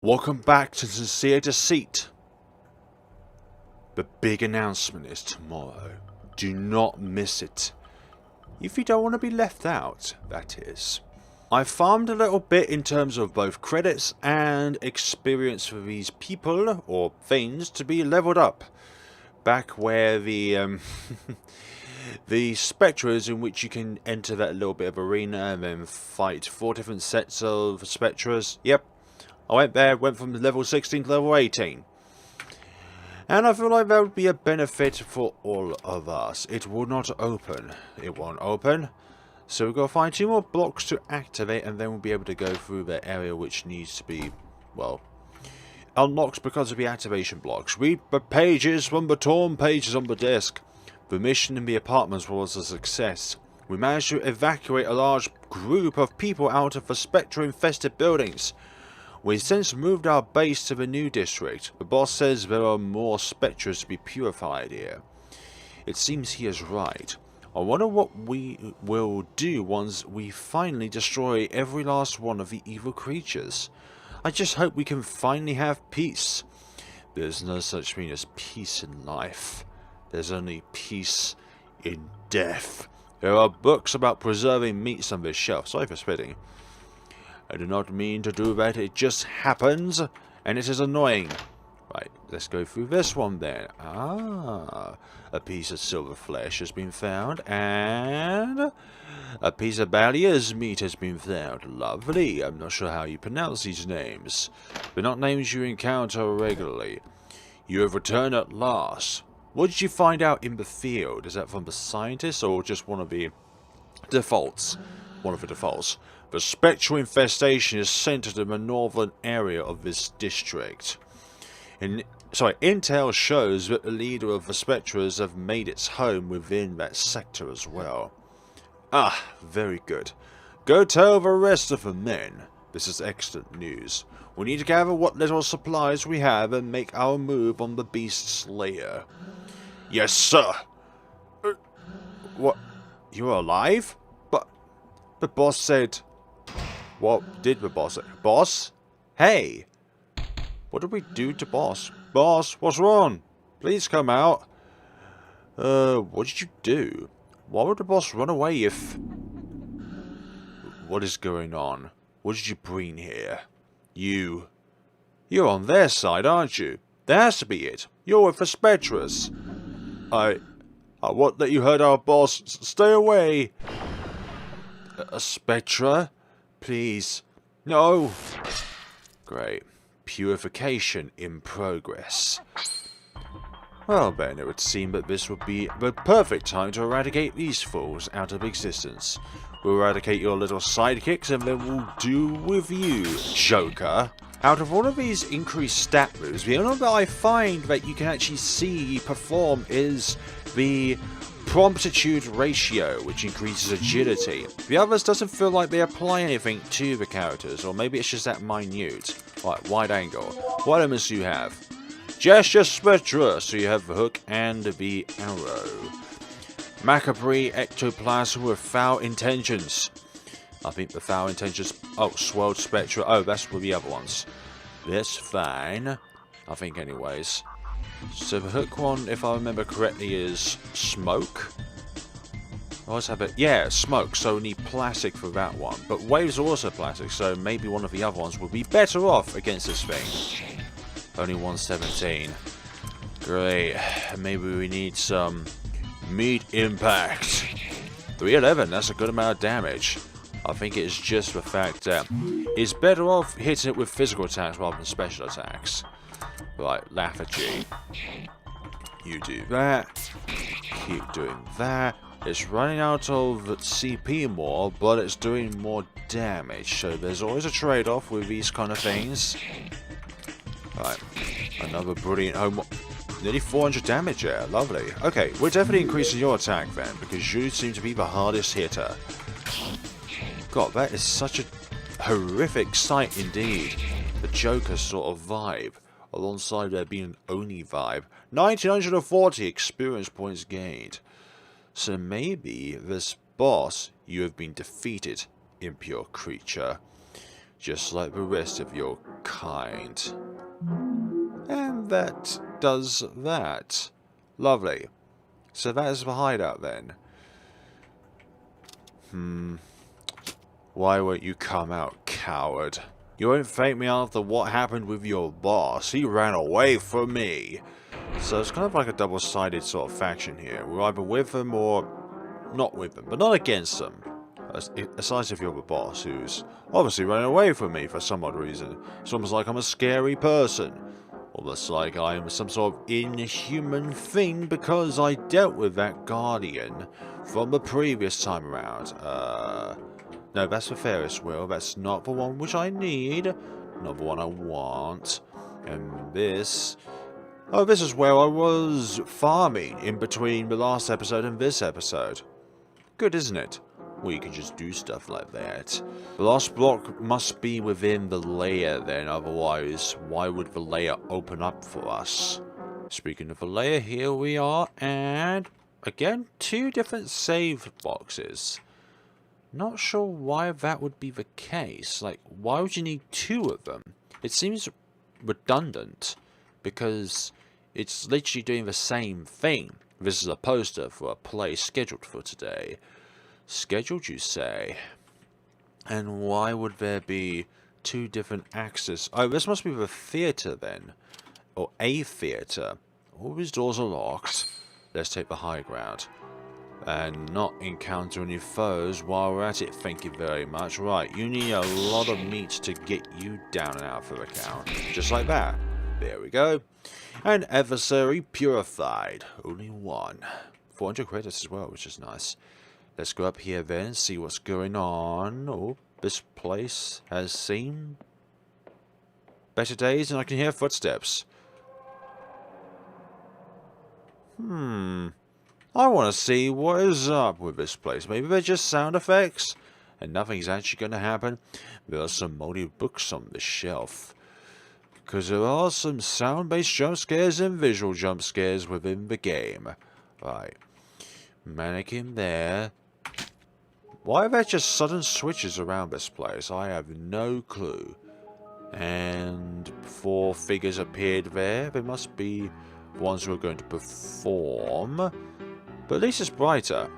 Welcome back to Sincere Deceit. The big announcement is tomorrow. Do not miss it. If you don't want to be left out, that is. I farmed a little bit in terms of both credits and experience for these people, or things, to be leveled up. Back where the the spectres in which you can enter that little bit of arena and then fight 4 different sets of spectres. Yep. I went there, went from level 16 to level 18. And I feel like that would be a benefit for all of us. It will not open. It won't open. So we've got to find 2 more blocks to activate, and then we'll be able to go through the area which needs to be, well, unlocked because of the activation blocks. Read the pages from the torn pages on the disc. The mission in the apartments was a success. We managed to evacuate a large group of people out of the spectre-infested buildings. We've since moved our base to the new district. The boss says there are more spectres to be purified here. It seems he is right. I wonder what we will do once we finally destroy every last one of the evil creatures. I just hope we can finally have peace. There's no such thing as peace in life. There's only peace in death. There are books about preserving meats on this shelf. Sorry for spitting. I do not mean to do that, it just happens, and it is annoying. Right, let's go through this one then. Ah, a piece of silver flesh has been found, and a piece of Balier's meat has been found. Lovely. I'm not sure how you pronounce these names. They're not names you encounter regularly. You have returned at last. What did you find out in the field? Is that from the scientists, or just one of the defaults? One of the defaults. The spectral infestation is centered in the northern area of this district. Intel shows that the leader of the spectres have made its home within that sector as well. Ah, very good. Go tell the rest of the men. This is excellent news. We need to gather what little supplies we have and make our move on the beast's lair. Yes, sir. What? You're alive? But the boss said... What did the boss say? Boss? Hey! What did we do to boss? Boss, what's wrong? Please come out. What did you do? Why would the boss run away if... What is going on? What did you bring here? You're on their side, aren't you? That has to be it. You're with the Spectres. I won't let you hurt our boss. Stay away. A Spectre? Please. No. Great. Purification in progress. Well then, it would seem that this would be the perfect time to eradicate these fools out of existence. We'll eradicate your little sidekicks and then we'll do with you, Joker. Out of all of these increased stat moves, the only one that I find that you can actually see perform is the promptitude ratio, which increases agility. The others doesn't feel like they apply anything to the characters, or maybe it's just that minute. Right, wide angle. What elements do you have? Gesture Spectra, so you have the hook and the arrow. Macabre ectoplasm with foul intentions. I think the foul intentions... Oh, swirled Spectra. Oh, that's with the other ones. That's fine. I think anyways. So the hook one, if I remember correctly, is smoke. I always have it. Yeah, smoke. So we need plastic for that one. But waves are also plastic, so maybe one of the other ones would be better off against this thing. Only 117. Great. Maybe we need some meat impact. 311. That's a good amount of damage. I think it's just the fact that it's better off hitting it with physical attacks rather than special attacks. Right, lethargy. You do that. Keep doing that. It's running out of CP more, but it's doing more damage. So there's always a trade-off with these kind of things. Right, another brilliant home. Nearly 400 damage there. Lovely. Okay, we're definitely increasing your attack then, because you seem to be the hardest hitter. God, that is such a horrific sight indeed. The Joker sort of vibe. Alongside there being an Oni vibe. 1940 experience points gained. So maybe this boss, you have been defeated, impure creature. just like the rest of your kind. And that does that. Lovely. So that is the hideout then. Why won't you come out, coward? You won't thank me after what happened with your boss. He ran away from me. So it's kind of like a double-sided sort of faction here. We're either with them or not with them, but not against them. Aside if you're the boss, who's obviously running away from me for some odd reason. It's almost like I'm a scary person. Almost like I am some sort of inhuman thing because I dealt with that guardian from the previous time around. No, that's the Ferris wheel. That's not the one which I need. Not the one I want. And this... Oh, this is where I was farming in between the last episode and this episode. Good, isn't it? We can just do stuff like that. The last block must be within the layer then, otherwise why would the layer open up for us? Speaking of the layer, here we are, and again, 2 different save boxes. Not sure why that would be the case. Like, why would you need 2 of them? It seems redundant, because it's literally doing the same thing. This is a poster for a play scheduled for today. Scheduled, you say? And why would there be 2 different axes? Oh, this must be the theatre then. Or a theatre. All these doors are locked. Let's take the high ground. And not encounter any foes while we're at it, thank you very much. Right, you need a lot of meat to get you down and out for the count. Just like that. There we go. An adversary purified. Only 1. 400 credits as well, which is nice. Let's go up here then, see what's going on. Oh, this place has seen better days and I can hear footsteps. I want to see what is up with this place. Maybe they're just sound effects and nothing's actually going to happen. There are some moldy books on the shelf. Because there are some sound-based jump scares and visual jump scares within the game. Right. Mannequin there. Why are there just sudden switches around this place? I have no clue. And 4 figures appeared there. They must be the ones who are going to perform. But at least it's brighter.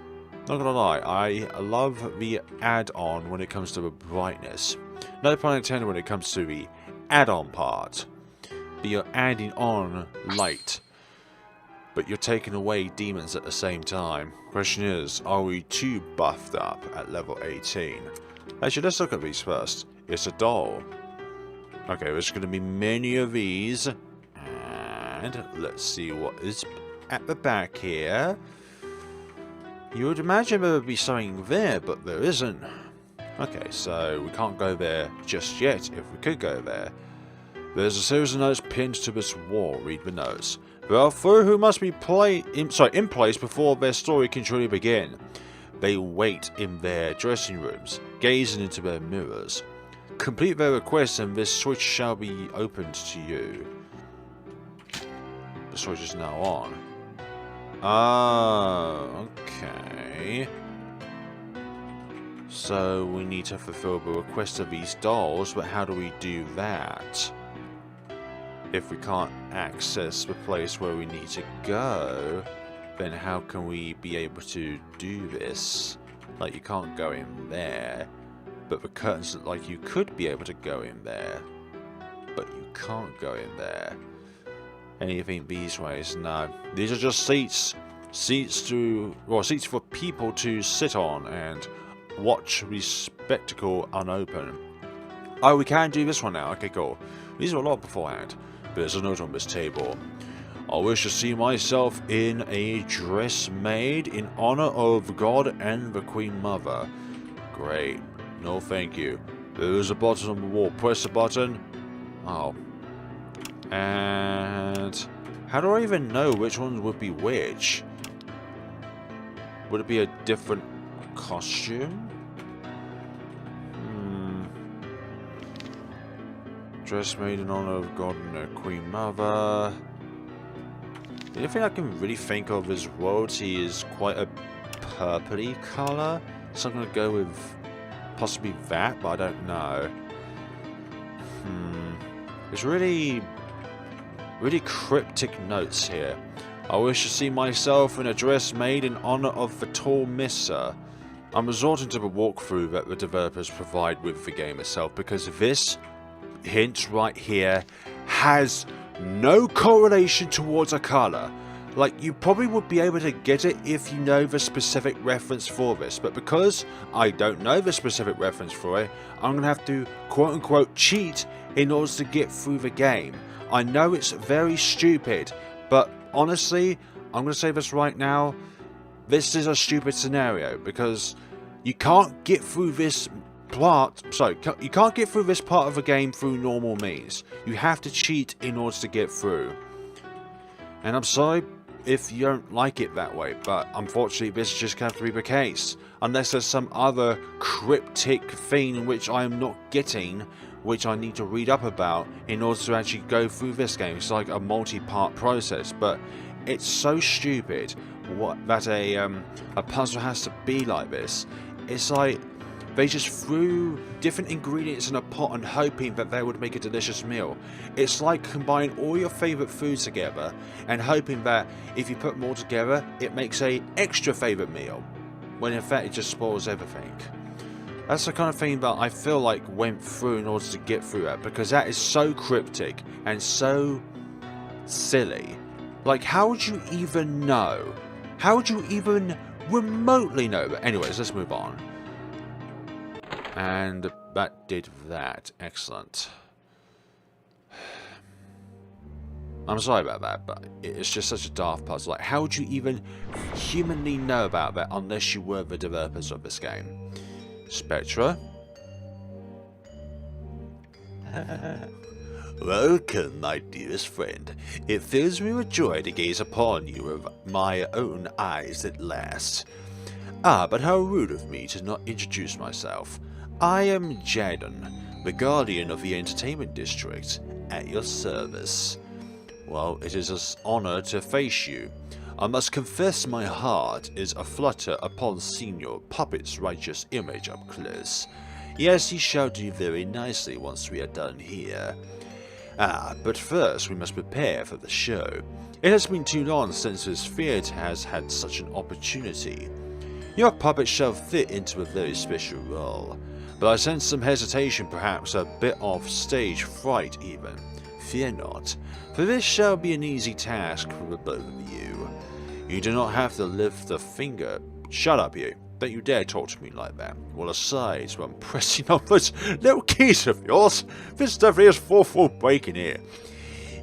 Not gonna lie, I love the add-on when it comes to the brightness. No pun intended when it comes to the add-on part. But you're adding on light. But you're taking away demons at the same time. Question is, are we too buffed up at level 18? Actually, let's look at these first. It's a doll. Okay, there's going to be many of these. And let's see what is at the back here. You would imagine there would be something there, but there isn't. Okay, so we can't go there just yet if we could go there. There's a series of notes pinned to this wall. Read the notes. There are 4 who must be in place before their story can truly begin. They wait in their dressing rooms, gazing into their mirrors. Complete their request and this switch shall be opened to you. The switch is now on. Oh, okay. So we need to fulfill the request of these dolls, but how do we do that? If we can't access the place where we need to go, then how can we be able to do this? Like, you can't go in there, but the curtains look like you could be able to go in there, but you can't go in there. Anything these ways? No. These are just seats. Seats for people to sit on and watch the spectacle unopened. Oh, we can do this one now. Okay, cool. These were a lot beforehand. There's a note on this table. I wish to see myself in a dress made in honor of God and the Queen Mother. Great. No, thank you. There is a button on the wall. Press the button. Oh. And how do I even know which ones would be which? Would it be a different costume? Dress made in honor of God and the Queen Mother. The only thing I can really think of as royalty is quite a purpley colour. So I'm going to go with possibly that, but I don't know. There's really cryptic notes here. I wish to see myself in a dress made in honor of the tall Missa. I'm resorting to the walkthrough that the developers provide with the game itself, because this hint right here has no correlation towards a color. Like, you probably would be able to get it if you know the specific reference for this, but because I don't know the specific reference for it, I'm going to have to quote-unquote cheat in order to get through the game. I know it's very stupid, but honestly, I'm going to say this right now, this is a stupid scenario, because you can't get through this part, you can't get through this part of the game through normal means. You have to cheat in order to get through. And I'm sorry if you don't like it that way, but unfortunately this is just going to have to be the case. Unless there's some other cryptic thing which I'm not getting, which I need to read up about in order to actually go through this game. It's like a multi-part process, but it's so stupid that a puzzle has to be like this. It's like they just threw different ingredients in a pot and hoping that they would make a delicious meal. It's like combining all your favourite foods together and hoping that if you put them all together, it makes a extra favourite meal, when in fact it just spoils everything. That's the kind of thing that I feel like went through in order to get through it, because that is so cryptic and so silly. Like, how would you even know? How would you even remotely know? But anyways, let's move on. And that did that. Excellent. I'm sorry about that, but it's just such a daft puzzle. Like, how would you even humanly know about that unless you were the developers of this game? Spectra? Welcome, my dearest friend. It fills me with joy to gaze upon you with my own eyes at last. Ah, but how rude of me to not introduce myself. I am Jaden, the guardian of the entertainment district, at your service. Well, it is an honor to face you. I must confess my heart is aflutter upon seeing your puppet's righteous image up close. Yes, he shall do very nicely once we are done here. Ah, but first we must prepare for the show. It has been too long since this theatre has had such an opportunity. Your puppet shall fit into a very special role, but I sense some hesitation, perhaps a bit of stage fright even. Fear not, for this shall be an easy task for the both of you. You do not have to lift a finger. Shut up, you. Don't you dare talk to me like that. Well, aside, I'm pressing on those little keys of yours. This definitely is full breaking here.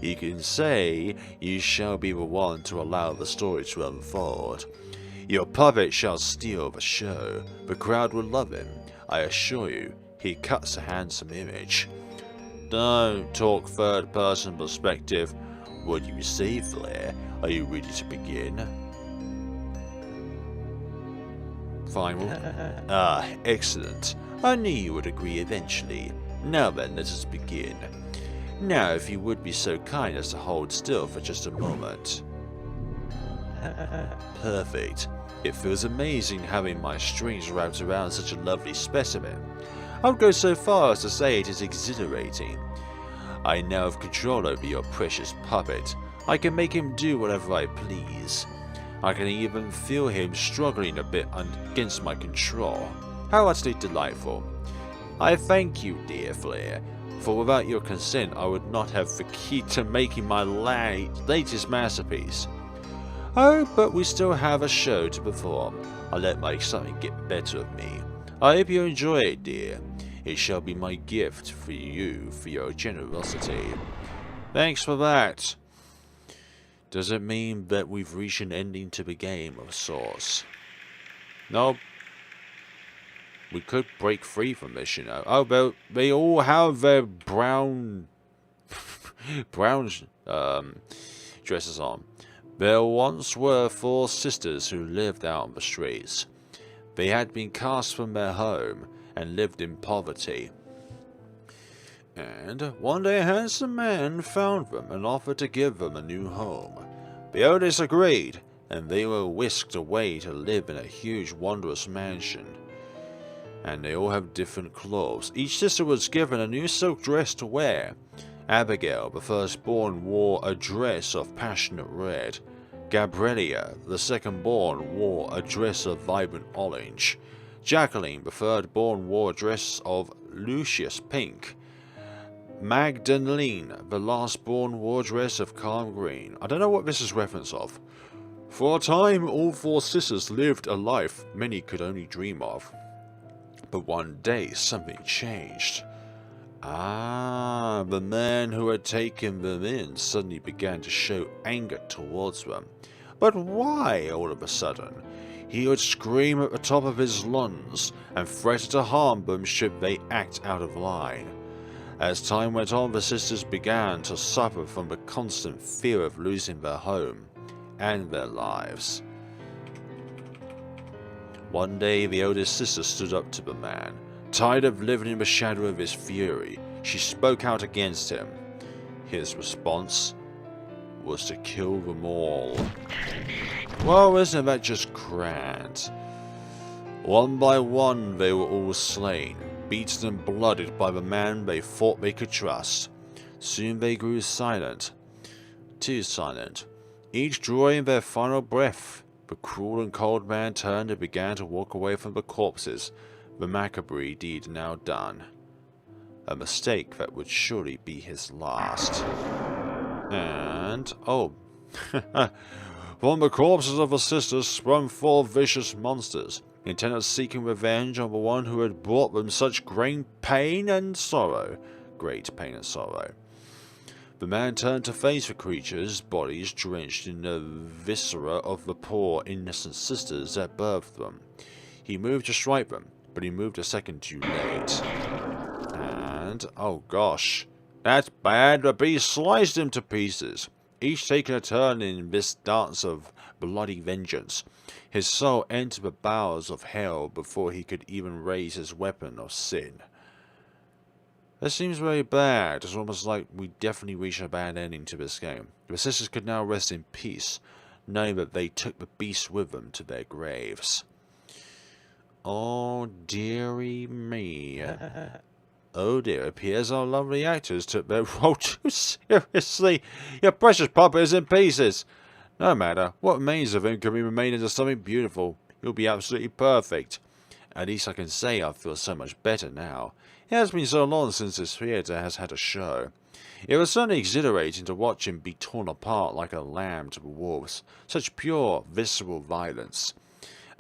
You can say you shall be the one to allow the story to unfold. Your puppet shall steal the show. The crowd will love him. I assure you, he cuts a handsome image. Don't talk third-person perspective. What do you say, Flare? Are you ready to begin? Final. Ah, excellent. I knew you would agree eventually. Now then, let us begin. Now, if you would be so kind as to hold still for just a moment. Perfect. It feels amazing having my strings wrapped around such a lovely specimen. I would go so far as to say it is exhilarating. I now have control over your precious puppet. I can make him do whatever I please. I can even feel him struggling a bit against my control. How utterly delightful. I thank you, dear Flare, for without your consent I would not have the key to making my latest masterpiece. Oh, but we still have a show to perform. I'll let my excitement get better of me. I hope you enjoy it, dear. It shall be my gift for you for your generosity. Thanks for that. Does it mean that we've reached an ending to the game of sorts? No. We could break free from this, you know. Oh, but they all have their brown dresses on. There once were 4 sisters who lived out on the streets. They had been cast from their home and lived in poverty. And one day a handsome man found them and offered to give them a new home. The owners agreed, and they were whisked away to live in a huge wondrous mansion. and they all have different clothes. Each sister was given a new silk dress to wear. Abigail, the firstborn, wore a dress of passionate red. Gabriella, the second-born, wore a dress of vibrant orange. Jacqueline, the third-born, wore a dress of luscious pink. Magdalene, the last-born, wore a dress of calm green. I don't know what this is reference of. For a time, all 4 sisters lived a life many could only dream of. But one day, something changed. The man who had taken them in suddenly began to show anger towards them. But why, all of a sudden? He would scream at the top of his lungs and threaten to harm them should they act out of line. As time went on, the sisters began to suffer from the constant fear of losing their home and their lives. One day, the eldest sister stood up to the man. Tired of living in the shadow of his fury, she spoke out against him. His response was to kill them all. Well, isn't that just grand? One by one, they were all slain, beaten and blooded by the man they thought they could trust. Soon they grew silent. Too silent. Each drawing their final breath, the cruel and cold man turned and began to walk away from the corpses, the macabre deed now done. A mistake that would surely be his last. And, from the corpses of the sisters sprung 4 vicious monsters, intent on seeking revenge on the one who had brought them such great pain and sorrow. The man turned to face the creatures, bodies drenched in the viscera of the poor, innocent sisters that birthed them. He moved to strike them, but he moved a second too late. And, oh gosh, that's bad. The beast sliced him to pieces, each taking a turn in this dance of bloody vengeance. His soul entered the bowels of hell before he could even raise his weapon of sin. This seems very bad. It's almost like we definitely reached a bad ending to this game. The sisters could now rest in peace, knowing that they took the beast with them to their graves. Oh, dearie me. Oh dear, it appears our lovely actors took their role too seriously. Your precious puppet is in pieces. No matter, what remains of him can be made into something beautiful. He'll be absolutely perfect. At least I can say I feel so much better now. It has been so long since this theatre has had a show. It was certainly exhilarating to watch him be torn apart like a lamb to the wolves. Such pure, visceral violence.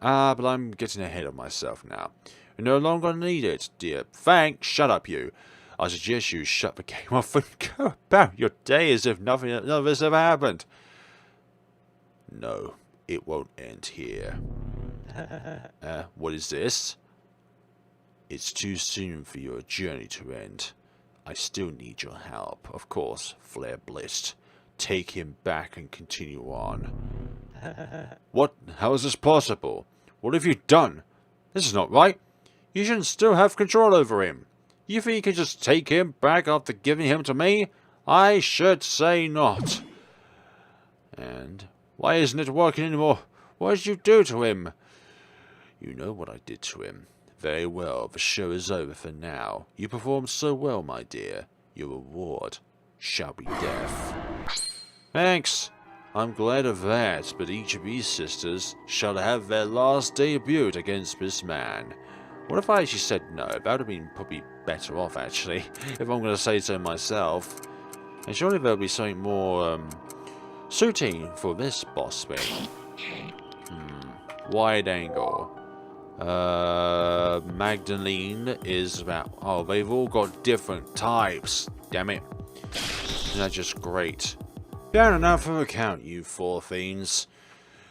But I'm getting ahead of myself now. You no longer need it, dear. Thanks, shut up, you. I suggest you shut the game off and go about your day as if none of this ever happened. No, it won't end here. What is this? It's too soon for your journey to end. I still need your help. Of course, FlareBlitzed. Take him back and continue on. What? How is this possible? What have you done? This is not right. You shouldn't still have control over him. You think you can just take him back after giving him to me? I should say not. And why isn't it working anymore? What did you do to him? You know what I did to him. Very well, the show is over for now. You performed so well, my dear. Your reward shall be death. Thanks. I'm glad of that, but each of these sisters shall have their last debut against this man. What if I actually said no? That would have been probably better off, actually, if I'm going to say so myself. And surely there'll be something more suiting for this boss thing. Wide angle. Magdalene is about... Oh, they've all got different types. Damn it. Isn't that just great? Down and out from account, you 4 fiends.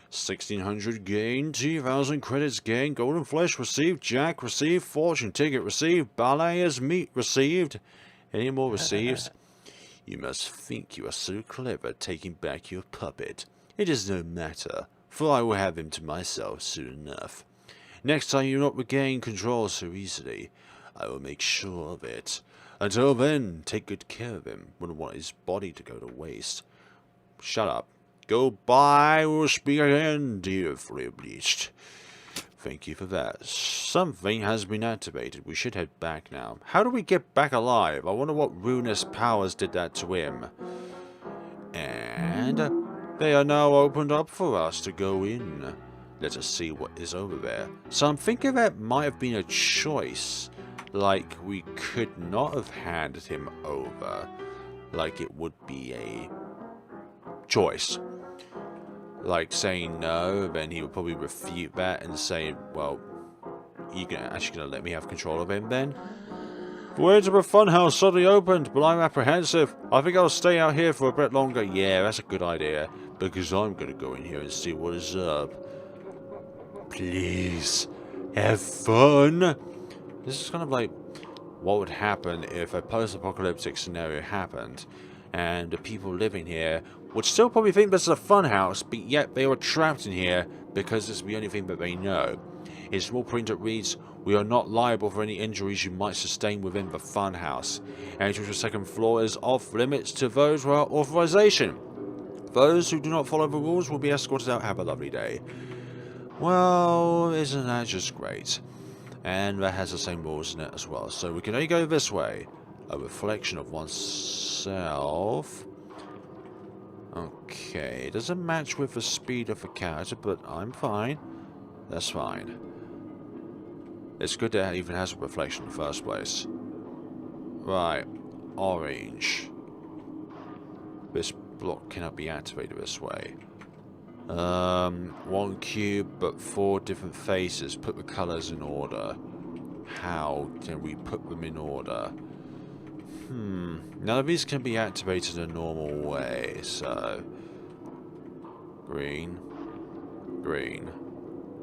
1600 gain, 2000 credits gain, golden flesh received, jack received, fortune ticket received, ballet as meat received. Any more receives? You must think you are so clever taking back your puppet. It is no matter, for I will have him to myself soon enough. Next time you will not regain control so easily. I will make sure of it. Until then, take good care of him. Wouldn't want his body to go to waste. Shut up. Goodbye. We'll speak again, dear FlareBlitzed. Thank you for that. Something has been activated. We should head back now. How do we get back alive? I wonder what ruinous powers did that to him. And they are now opened up for us to go in. Let us see what is over there. So I'm thinking that might have been a choice. Like, we could not have handed him over. Like, it would be a choice. Like, saying no, then he would probably refute that and say, well, you're actually going to let me have control of him then? The way to the funhouse suddenly opened, but I'm apprehensive. I think I'll stay out here for a bit longer. Yeah, that's a good idea, because I'm going to go in here and see what is up. Please, have fun. This is kind of like what would happen if a post-apocalyptic scenario happened, and the people living here would still probably think this is a funhouse, but yet they were trapped in here because it's the only thing that they know. In small print it reads, "We are not liable for any injuries you might sustain within the funhouse. Entry to the second floor is off limits to those without authorization. Those who do not follow the rules will be escorted out. Have a lovely day." Well, isn't that just great? And that has the same rules in it as well. So we can only go this way. A reflection of oneself. Okay, it doesn't match with the speed of the character, but I'm fine. That's fine. It's good that it even has a reflection in the first place. Right, orange. This block cannot be activated this way. One cube, but 4 different faces. Put the colours in order. How can we put them in order? None of these can be activated in a normal way, so... Green. Green.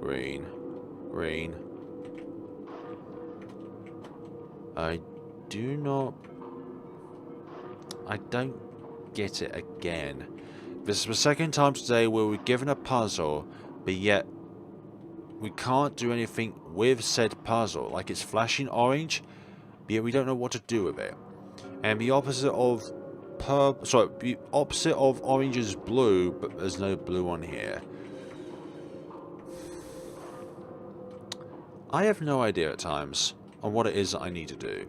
Green. Green. I don't get it again. This is the second time today where we're given a puzzle, but yet we can't do anything with said puzzle. Like, it's flashing orange, but yet we don't know what to do with it. And the opposite of the opposite of orange is blue, but there's no blue on here. I have no idea at times on what it is that I need to do.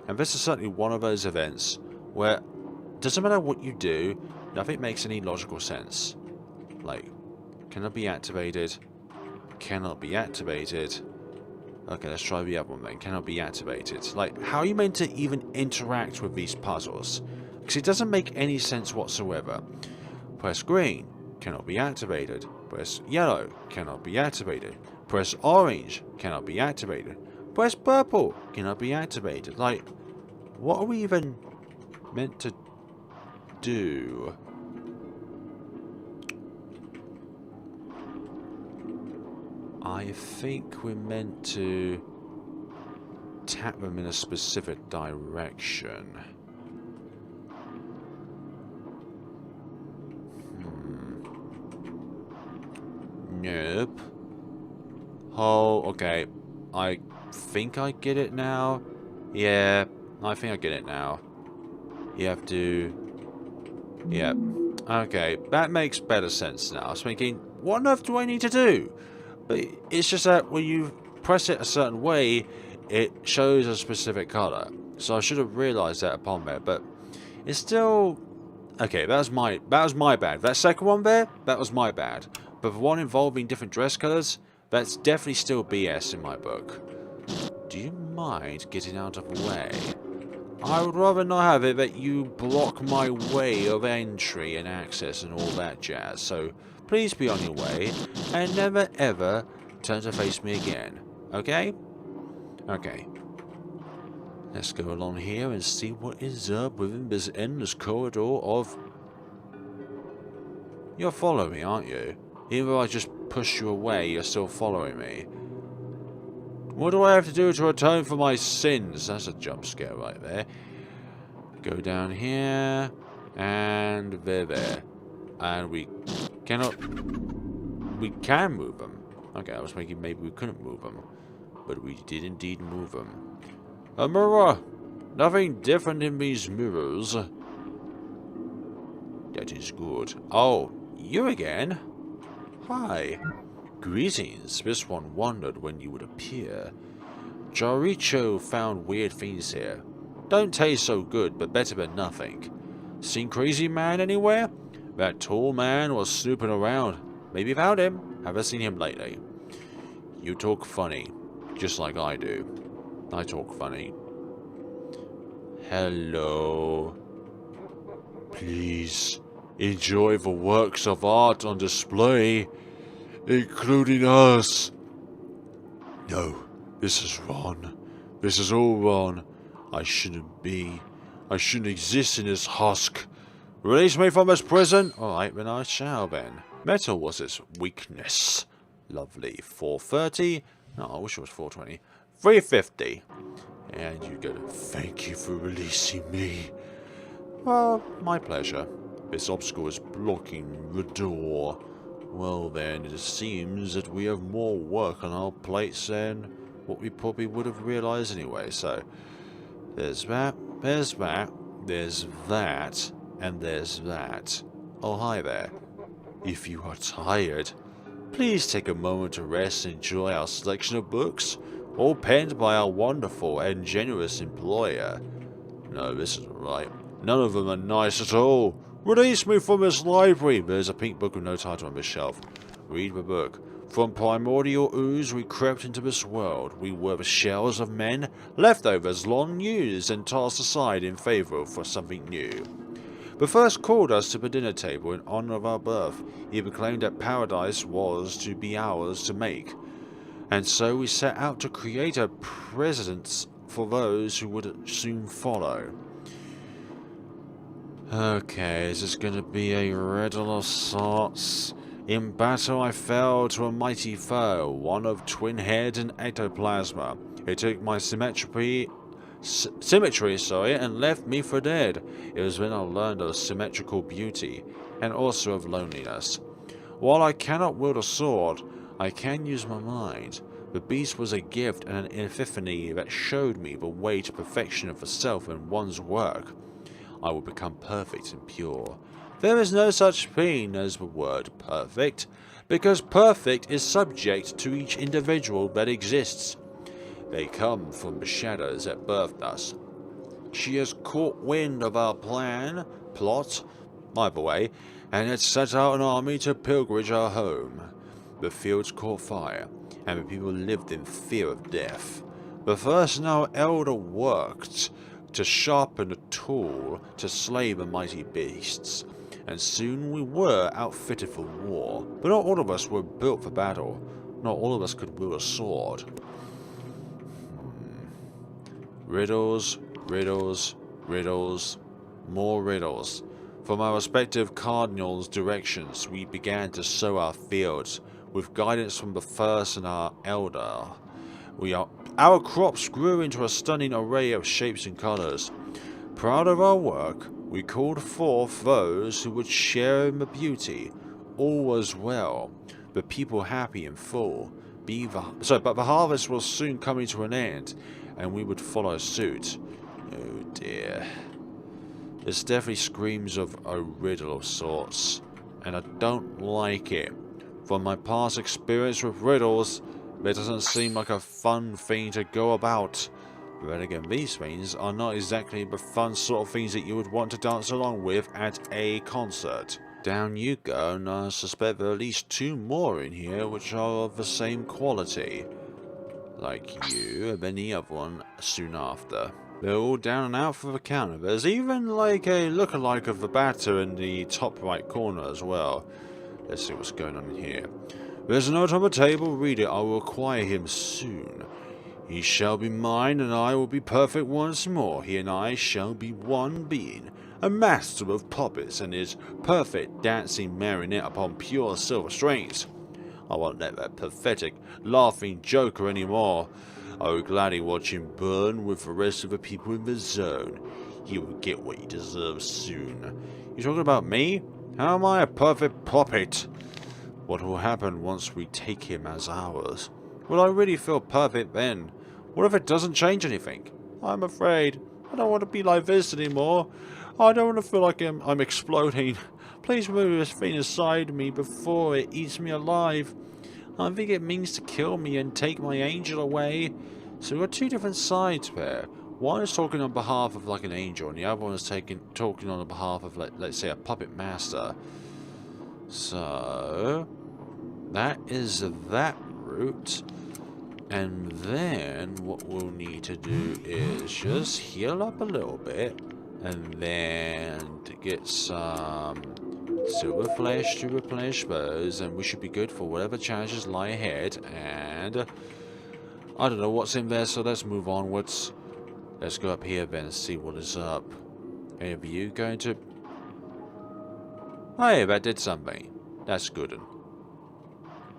And this is certainly one of those events where it doesn't matter what you do, nothing makes any logical sense. Like, cannot be activated, cannot be activated. Okay, let's try the other one then. Cannot be activated. Like, how are you meant to even interact with these puzzles? Because it doesn't make any sense whatsoever. Press green, cannot be activated. Press yellow, cannot be activated. Press orange, cannot be activated. Press purple, cannot be activated. Like, what are we even meant to do? I think we're meant to tap them in a specific direction. Nope. Oh, okay. I think I get it now. Yeah, I think I get it now. You have to... Yep. Okay, that makes better sense now. I was thinking, what on earth do I need to do? But it's just that when you press it a certain way, it shows a specific colour. So I should have realised that upon there, but it's still... Okay, that was my bad. That second one there, that was my bad. But the one involving different dress colours, that's definitely still BS in my book. Do you mind getting out of the way? I would rather not have it that you block my way of entry and access and all that jazz, so please be on your way and never ever turn to face me again, okay? Okay. Let's go along here and see what is up within this endless corridor of... You're following me, aren't you? Even though I just pushed you away, you're still following me. What do I have to do to atone for my sins? That's a jump scare right there. Go down here. And there. And we cannot... We can move them. Okay, I was thinking maybe we couldn't move them. But we did indeed move them. A mirror! Nothing different in these mirrors. That is good. Oh, you again? Hi. Greetings, this one wondered when you would appear. Jaricho found weird things here. Don't taste so good, but better than nothing. Seen Crazy Man anywhere? That tall man was snooping around. Maybe found him. Haven't seen him lately. You talk funny, just like I do. I talk funny. Hello. Please enjoy the works of art on display, including us. No, this is wrong. This is all wrong. I shouldn't be. I shouldn't exist in this husk. Release me from this prison? Alright, then I shall then. Metal was its weakness. Lovely. 430. No, I wish it was 420. 350. And you go, thank you for releasing me. Well, my pleasure. This obstacle is blocking the door. Well then, it seems that we have more work on our plates than what we probably would have realized anyway. So, there's that, there's that, there's that, and there's that. Oh, hi there. If you are tired, please take a moment to rest and enjoy our selection of books, all penned by our wonderful and generous employer. No, this isn't right. None of them are nice at all. Release me from this library. There's a pink book with no title on this shelf. Read the book. From primordial ooze we crept into this world. We were the shells of men, leftovers long used and tossed aside in favour for something new. The first called us to the dinner table in honour of our birth. He proclaimed that paradise was to be ours to make. And so we set out to create a precedent for those who would soon follow. Okay, is this going to be a riddle of sorts? In battle I fell to a mighty foe, one of twin head and ectoplasma. It took my symmetry, and left me for dead. It was when I learned of symmetrical beauty, and also of loneliness. While I cannot wield a sword, I can use my mind. The beast was a gift and an epiphany that showed me the way to perfection of the self and one's work. I will become perfect and pure. There is no such thing as the word perfect, because perfect is subject to each individual that exists. They come from the shadows that birthed us. She has caught wind of our plot, either way, and had set out an army to pillage our home. The fields caught fire, and the people lived in fear of death. The first now elder worked to sharpen a tool to slay the mighty beasts, and soon we were outfitted for war. But not all of us were built for battle. Not all of us could wield a sword. Riddles, riddles, riddles, more riddles. From our respective cardinals' directions, we began to sow our fields, with guidance from the first and our elder. Our crops grew into a stunning array of shapes and colours. Proud of our work, we called forth those who would share in the beauty. All was well, the people happy and full. But the harvest was soon coming to an end, and we would follow suit. Oh dear. This definitely screams of a riddle of sorts, and I don't like it. From my past experience with riddles, it doesn't seem like a fun thing to go about. But then again, these things are not exactly the fun sort of things that you would want to dance along with at a concert. Down you go, and I suspect there are at least 2 more in here which are of the same quality. Like you, and then the other one soon after. They're all down and out for the counter. There's even like a lookalike of the batter in the top right corner as well. Let's see what's going on in here. There's a note on the table. Read it. I will acquire him soon. He shall be mine, and I will be perfect once more. He and I shall be one being. A master of puppets and his perfect dancing marionette upon pure silver strings. I won't let that pathetic, laughing joker anymore. I will gladly watch him burn with the rest of the people in the zone. He will get what he deserves soon. You talking about me? How am I a perfect puppet? What will happen once we take him as ours? Will I really feel perfect then? What if it doesn't change anything? I'm afraid. I don't want to be like this anymore. I don't want to feel like I'm exploding. Please move this thing aside me before it eats me alive. I think it means to kill me and take my angel away. So we've got two different sides there. One is talking on behalf of like an angel, and the other one is talking on behalf of, like, let's say, a puppet master. So that is that route. And then what we'll need to do is just heal up a little bit, and then to get some silver flesh to replenish those, and we should be good for whatever challenges lie ahead. And I don't know what's in there, so let's move onwards. Let's go up here then and see what is up. Any of you going to... Hey, that did something. That's good.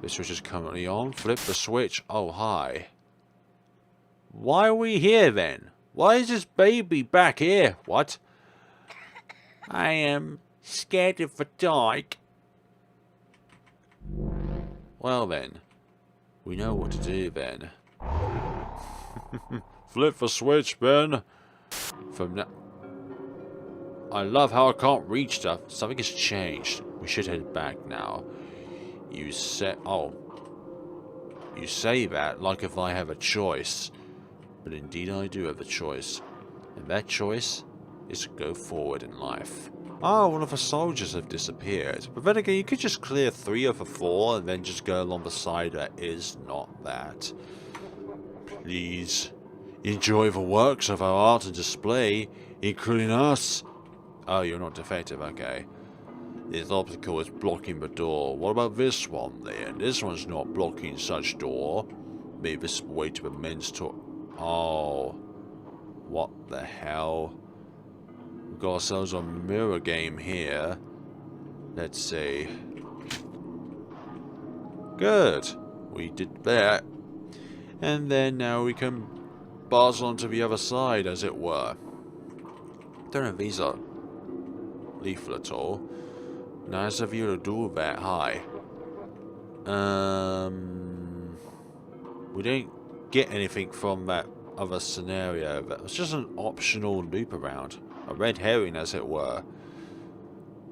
This switch is currently on. Flip the switch. Oh, hi. Why are we here then? Why is this baby back here? What? I am scared of the dark. Well then. We know what to do then. Flip the switch, Ben. From now... I love how I can't reach stuff. Something has changed. We should head back now. You say... Oh. You say that like if I have a choice. But indeed I do have a choice. And that choice is to go forward in life. Oh, one of the soldiers have disappeared. But then again, you could just clear 3 of the 4 and then just go along the side that is not that. Please enjoy the works of our art and display, including us. Oh, you're not defective, okay. This obstacle is blocking the door. What about this one then? This one's not blocking such door. Maybe this way to the men's toilet. Oh. What the hell? We've got ourselves a mirror game here. Let's see. Good. We did that. And then now we can buzz onto the other side, as it were. Don't know if these are lethal at all. Nice of you to do that. Hi. We didn't get anything from that other scenario. That was just an optional loop around. A red herring, as it were.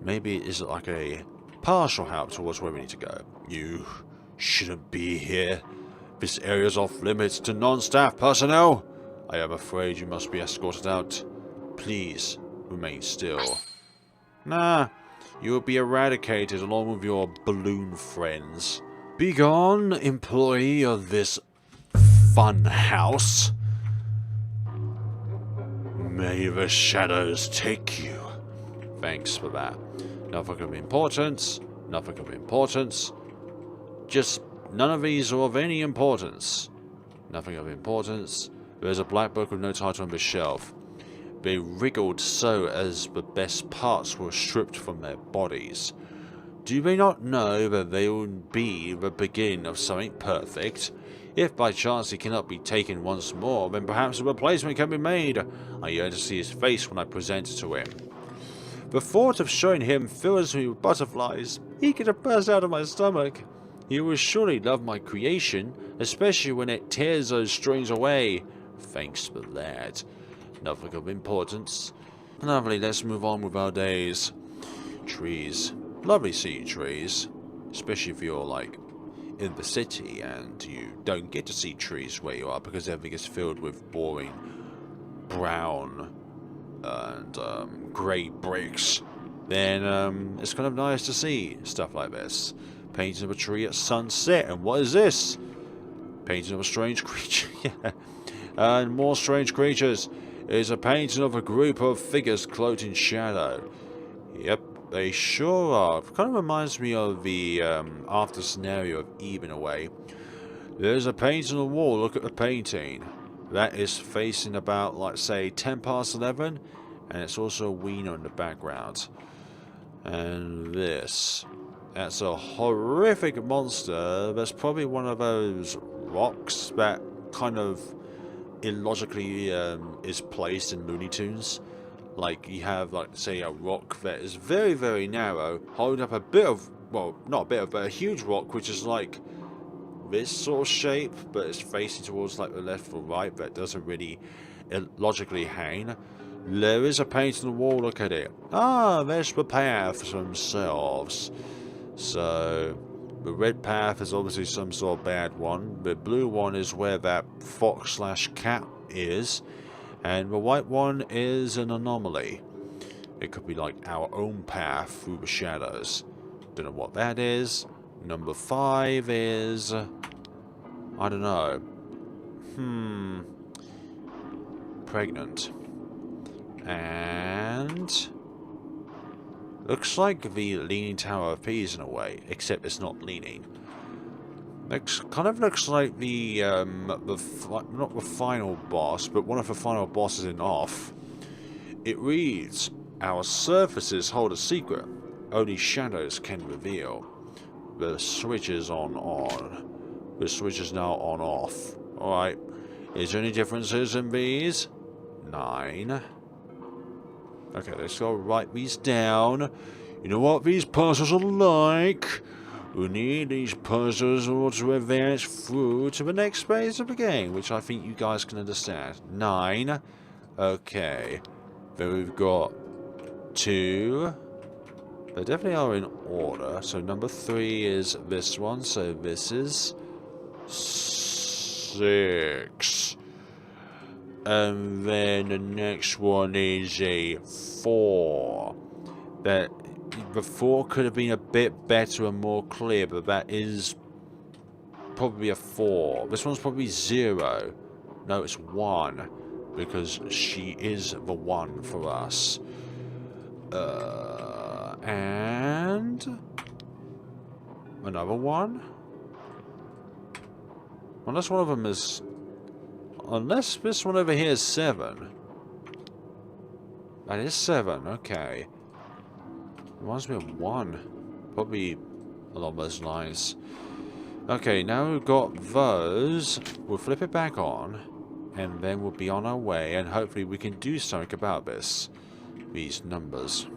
Maybe it is like a partial help towards where we need to go. You shouldn't be here. This area is off limits to non-staff personnel. I am afraid you must be escorted out. Please remain still. Nah, you will be eradicated along with your balloon friends. Begone, employee of this fun house. May the shadows take you. Thanks for that. Nothing of importance. Nothing of importance. Just none of these are of any importance. Nothing of importance. There's a black book with no title on the shelf. They wriggled so as the best parts were stripped from their bodies. Do they not know that they will be the beginning of something perfect? If by chance he cannot be taken once more, then perhaps a replacement can be made. I yearn to see his face when I present it to him. The thought of showing him fills me with butterflies. He could have burst out of my stomach. He will surely love my creation, especially when it tears those strings away. Thanks for that. Nothing of importance. Lovely, let's move on with our days. Trees. Lovely seeing trees. Especially if you're, like, in the city and you don't get to see trees where you are because everything is filled with boring brown and grey bricks. Then it's kind of nice to see stuff like this. Painting of a tree at sunset. And what is this? Painting of a strange creature. Yeah. And more strange creatures. It is a painting of a group of figures cloaked in shadow. Yep, they sure are. Kind of reminds me of the after scenario of Eve in a way. There's a painting on the wall. Look at the painting. That is facing about, like, say, 10 past 11. And it's also a wiener in the background. And this. That's a horrific monster. That's probably one of those rocks that kind of illogically is placed in Looney Tunes. Like, you have, like, say, a rock that is very, very narrow, holding up a bit of, well, not a bit of, but a huge rock, which is like this sort of shape, but it's facing towards, like, the left or right, that doesn't really illogically hang. There is a paint on the wall, look at it. Ah, there's the paths themselves. So, The red path is obviously some sort of bad one. The blue one is where that fox/cat is. And the white one is an anomaly. It could be like our own path through the shadows. Don't know what that is. Number 5 is... I don't know. Pregnant. And... looks like the Leaning Tower of Pisa in a way, except it's not leaning. Kind of looks like the not the final boss, but one of the final bosses in Off. It reads, "Our surfaces hold a secret. Only shadows can reveal." The switch is on. The switch is now on off. Alright. Is there any differences in these? 9. Okay, let's go write these down. You know what these puzzles are like? We need these puzzles in order to advance through to the next phase of the game, which I think you guys can understand. 9. Okay. Then we've got 2. They definitely are in order. So number 3 is this one. So this is 6. And then the next one is a 4. That the 4 could have been a bit better and more clear, but that is probably a 4. This one's probably 0. No, it's 1, because she is the one for us. And another 1. Unless one of them is... unless this one over here is 7. That is 7, okay. Reminds me of 1. Probably along those lines. Okay, now we've got those. We'll flip it back on. And then we'll be on our way. And hopefully we can do something about this. These numbers.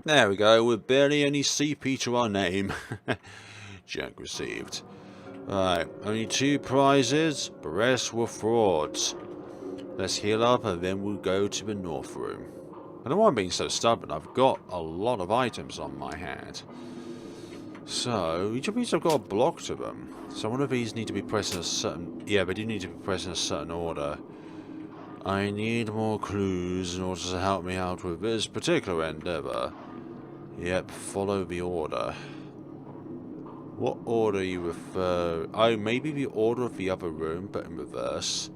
There we go. With barely any CP to our name. Junk received. Right, only 2 prizes, the rest were frauds. Let's heal up and then we'll go to the north room. I don't know why I'm being so stubborn, I've got a lot of items on my hand. So, each of these have got a block to them. So one of these need to be pressed in a certain... yeah, they do need to be pressed in a certain order. I need more clues in order to help me out with this particular endeavour. Yep, follow the order. What order you refer... oh, maybe the order of the other room, but in reverse.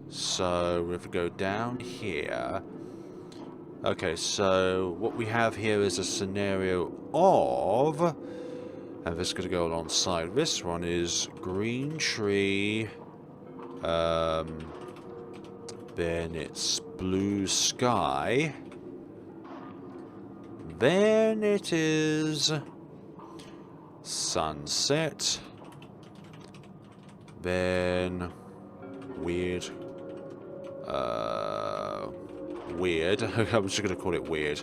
So, we have to go down here. Okay, so what we have here is a scenario of... and this is going to go alongside. This one is green tree. Then it's blue sky. Then it is... sunset. Then weird. Weird. I'm just gonna call it weird.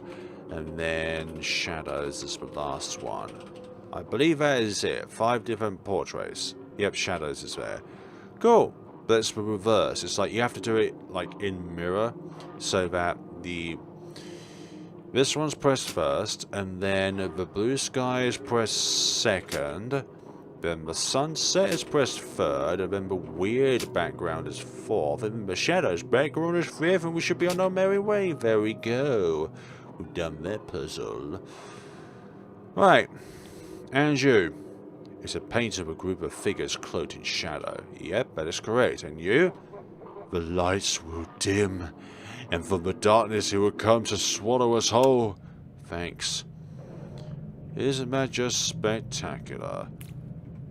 And then shadows is the last one. I believe that is it. 5 different portraits. Yep, shadows is there. Cool. That's the reverse. It's like you have to do it like in mirror, so that the... this one's pressed first, and then the blue sky is pressed second, then the sunset is pressed third, and then the weird background is fourth, and then the shadows background is fifth, and we should be on our merry way. There we go. We've done that puzzle. Right. And you. It's a painting of a group of figures cloaked in shadow. Yep, that is correct. And you? The lights will dim, and from the darkness it will come to swallow us whole. Thanks. Isn't that just spectacular?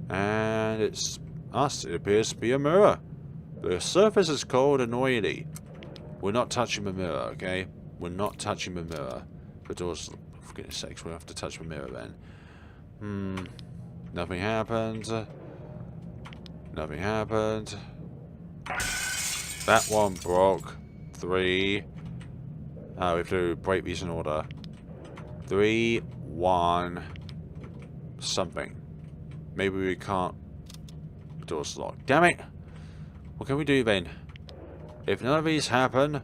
And it's us. It appears to be a mirror. The surface is cold and oily. We're not touching the mirror, okay? We're not touching the mirror. The door's... for goodness sakes, we'll have to touch the mirror then. Nothing happened. Nothing happened. That one broke. 3. Oh, we have to break these in order. 3, 1, something. Maybe we can't. The door's locked. Damn it! What can we do then? If none of these happen...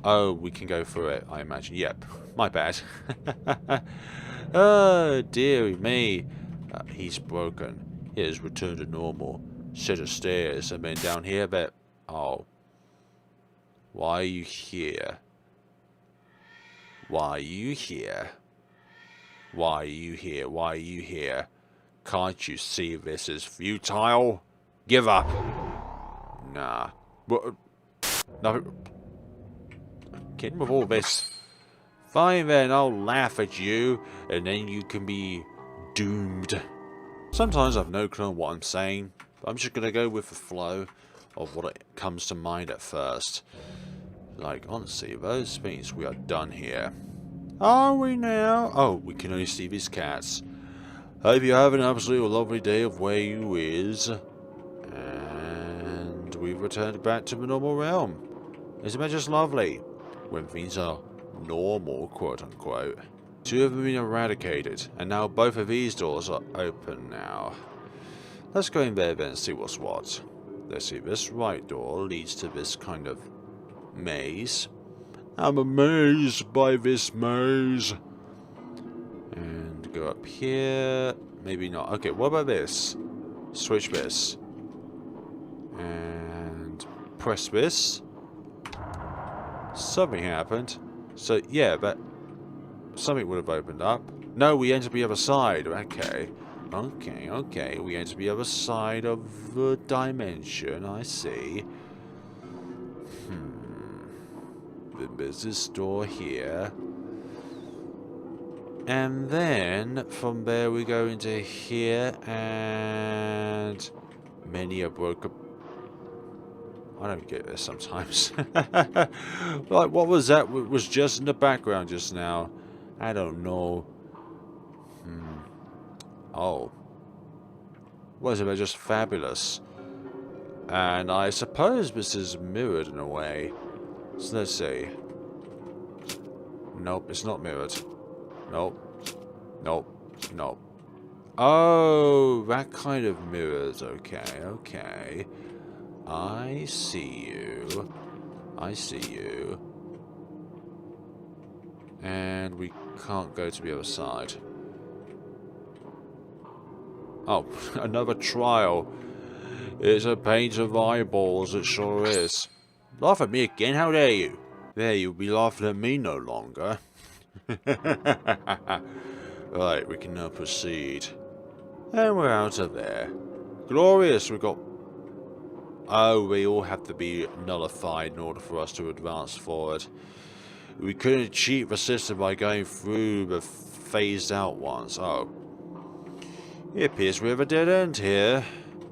Oh, we can go through it, I imagine. Yep, my bad. Oh, dearie me. He's broken. He has returned to normal. Set of stairs, and then down here, but... Oh. Why are you here? Why are you here? Why are you here? Why are you here? Can't you see this is futile? Give up. Nah. What? No. Kidding with all this. Fine then, I'll laugh at you, and then you can be doomed. Sometimes I've no clue what I'm saying, but I'm just gonna go with the flow of what it comes to mind at first. Like, honestly, those means we are done here. Are we now? Oh, we can only see these cats. Hope you have an absolutely lovely day of where you is. And we've returned back to the normal realm. Isn't that just lovely? When things are normal, quote unquote. 2 have been eradicated, and now both of these doors are open now. Let's go in there then and see what's what. Let's see, this right door leads to this kind of maze. I'm amazed by this maze. And go up here. Maybe not. Okay, what about this? Switch this. And press this. Something happened. So, yeah, but something would have opened up. No, we entered the other side. Okay. Okay. We entered the other side of the dimension. I see. There's this door here. And then, from there we go into here, and many a broken... I don't get this sometimes. Like, what was that? It was just in the background just now. I don't know. Oh. What is it? They're just fabulous. And I suppose this is mirrored in a way. So let's see. Nope, it's not mirrored. Nope. Oh, that kind of mirrors. Okay. I see you. And we can't go to the other side. Oh, another trial. It's a pain of eyeballs, it sure is. Laugh at me again, how dare you? There, you'll be laughing at me no longer. Right, we can now proceed. And we're out of there. Glorious, we got... Oh, they all have to be nullified in order for us to advance forward. We couldn't cheat the system by going through the phased out ones. Oh. It appears we have a dead end here.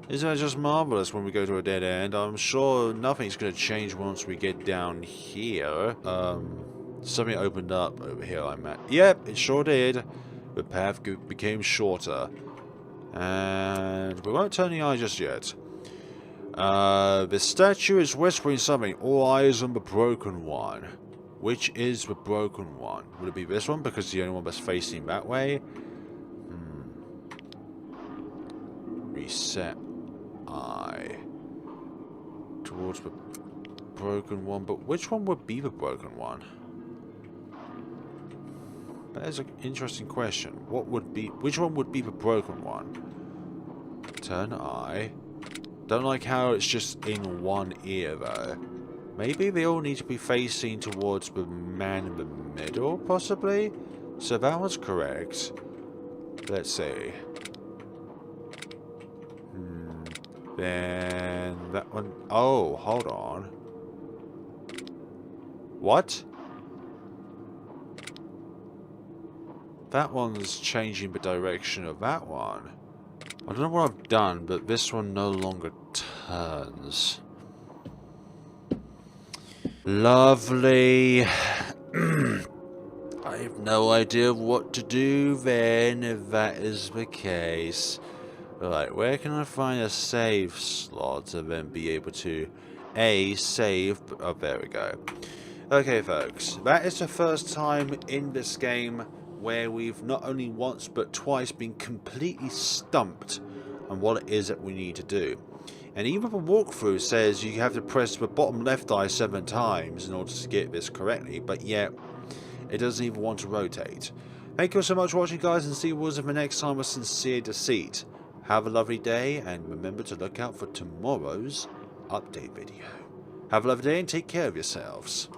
Isn't that just marvellous when we go to a dead end? I'm sure nothing's going to change once we get down here. Something opened up over here, I'm at. Yep, it sure did. The path became shorter. And we won't turn the eye just yet. The statue is whispering something. All eyes on the broken one. Which is the broken one? Would it be this one? Because the only one that's facing that way? Reset eye. Towards the broken one. But which one would be the broken one? That is an interesting question. Which one would be the broken one? Turn eye. Don't like how it's just in one ear though. Maybe they all need to be facing towards the man in the middle, possibly? So that one's correct. Let's see. Then that one... Oh, hold on. What? That one's changing the direction of that one. I don't know what I've done, but this one no longer turns. Lovely. I have no idea what to do then, if that is the case. Right, where can I find a save slot to then be able to save? Oh, there we go. Okay, folks, that is the first time in this game where we've not only once but twice been completely stumped on what it is that we need to do. And even the walkthrough says you have to press the bottom left eye 7 times in order to get this correctly, but yet it doesn't even want to rotate. Thank you so much for watching, guys, and see you all in the next time with Sincere Deceit. Have a lovely day, and remember to look out for tomorrow's update video. Have a lovely day and take care of yourselves.